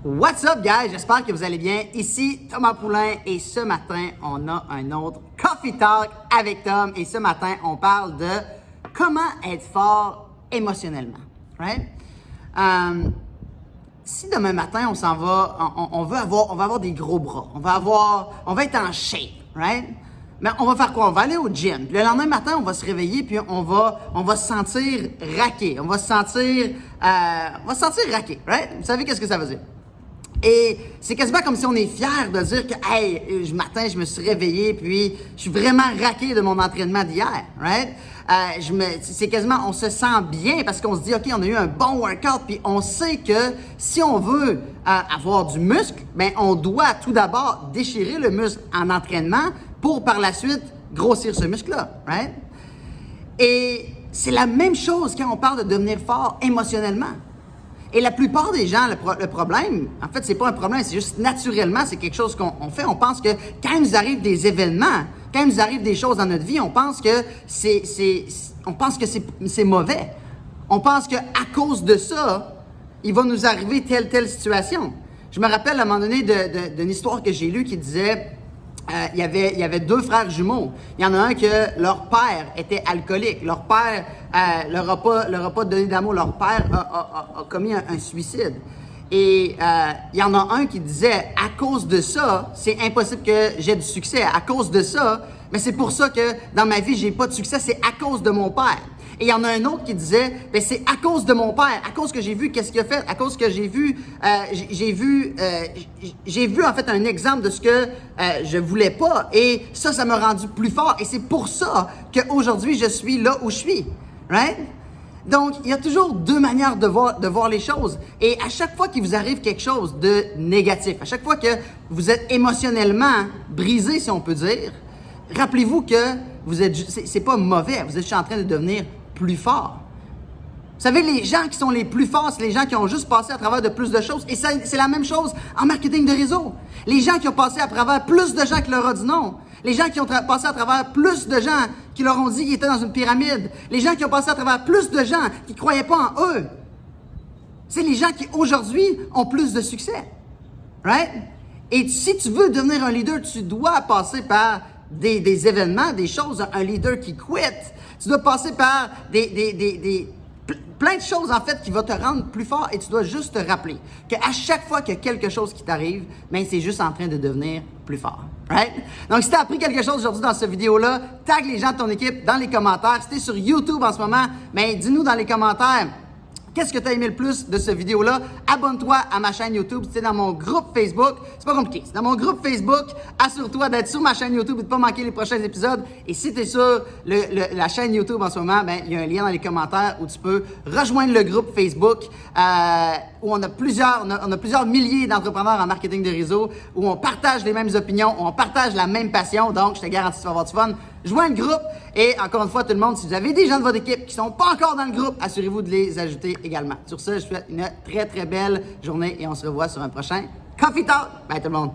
What's up, guys? J'espère que vous allez bien. Ici Thomas Poulain et ce matin, on a un autre Coffee Talk avec Tom. Et ce matin, on parle de comment être fort émotionnellement. Right? Si demain matin, on s'en va, on va avoir des gros bras, on va être en shape, right? Mais on va faire quoi? On va aller au gym. Puis le lendemain matin, on va se réveiller puis on va se sentir raqué. On va se sentir raqué, right? Vous savez qu'est-ce que ça veut dire? Et c'est quasiment comme si on est fier de dire que, hey, matin, je me suis réveillé, puis je suis vraiment raqué de mon entraînement d'hier, right? C'est quasiment, on se sent bien parce qu'on se dit, OK, on a eu un bon workout, puis on sait que si on veut avoir du muscle, ben, on doit tout d'abord déchirer le muscle en entraînement pour par la suite grossir ce muscle-là, right? Et c'est la même chose quand on parle de devenir fort émotionnellement. Et la plupart des gens, le problème, en fait, c'est pas un problème, c'est juste naturellement, c'est quelque chose qu'on fait. On pense que quand il nous arrive des événements, quand il nous arrive des choses dans notre vie, on pense que c'est mauvais. On pense qu'à cause de ça, il va nous arriver telle situation. Je me rappelle à un moment donné d'une histoire que j'ai lue qui disait, il y avait deux frères jumeaux. Il y en a un que leur père était alcoolique. Leur père leur a pas donné d'amour. Leur père a commis un suicide. Et il y en a un qui disait, à cause de ça, c'est impossible que j'ai du succès. À cause de ça, mais c'est pour ça que dans ma vie, j'ai pas de succès. C'est à cause de mon père. Et il y en a un autre qui disait, ben c'est à cause de mon père, à cause que j'ai vu qu'est-ce qu'il a fait, à cause que j'ai vu en fait un exemple de ce que je voulais pas. Et ça m'a rendu plus fort. Et c'est pour ça qu'aujourd'hui, je suis là où je suis. Right? Donc, il y a toujours deux manières de voir les choses. Et à chaque fois qu'il vous arrive quelque chose de négatif, à chaque fois que vous êtes émotionnellement brisé, si on peut dire, rappelez-vous que c'est pas mauvais, vous êtes juste en train de devenir plus fort. Vous savez, les gens qui sont les plus forts, c'est les gens qui ont juste passé à travers de plus de choses. Et c'est la même chose en marketing de réseau. Les gens qui ont passé à travers plus de gens qui leur ont dit non. Les gens qui ont passé à travers plus de gens qui leur ont dit qu'ils étaient dans une pyramide. Les gens qui ont passé à travers plus de gens qui ne croyaient pas en eux. C'est les gens qui, aujourd'hui, ont plus de succès. Right? Et si tu veux devenir un leader, tu dois passer par des événements, des choses. Un leader qui quitte. Tu dois passer par plein de choses, en fait, qui vont te rendre plus fort et tu dois juste te rappeler qu'à chaque fois qu'il y a quelque chose qui t'arrive, ben, c'est juste en train de devenir plus fort. Right? Donc, si tu as appris quelque chose aujourd'hui dans cette vidéo-là, tag les gens de ton équipe dans les commentaires. Si tu es sur YouTube en ce moment, ben, dis-nous dans les commentaires qu'est-ce que tu as aimé le plus de cette vidéo-là. Abonne-toi à ma chaîne YouTube. Si tu es dans mon groupe Facebook, c'est pas compliqué. C'est dans mon groupe Facebook. Assure-toi d'être sur ma chaîne YouTube et de ne pas manquer les prochains épisodes. Et si tu es sur la chaîne YouTube en ce moment, ben, il y a un lien dans les commentaires où tu peux rejoindre le groupe Facebook où on a plusieurs milliers d'entrepreneurs en marketing de réseau, où on partage les mêmes opinions, où on partage la même passion. Donc, je te garantis que tu vas avoir du fun. Joins le groupe et encore une fois, tout le monde, si vous avez des gens de votre équipe qui ne sont pas encore dans le groupe, assurez-vous de les ajouter également. Sur ce, je vous souhaite une très, très belle journée et on se revoit sur un prochain Coffee Talk. Bye tout le monde!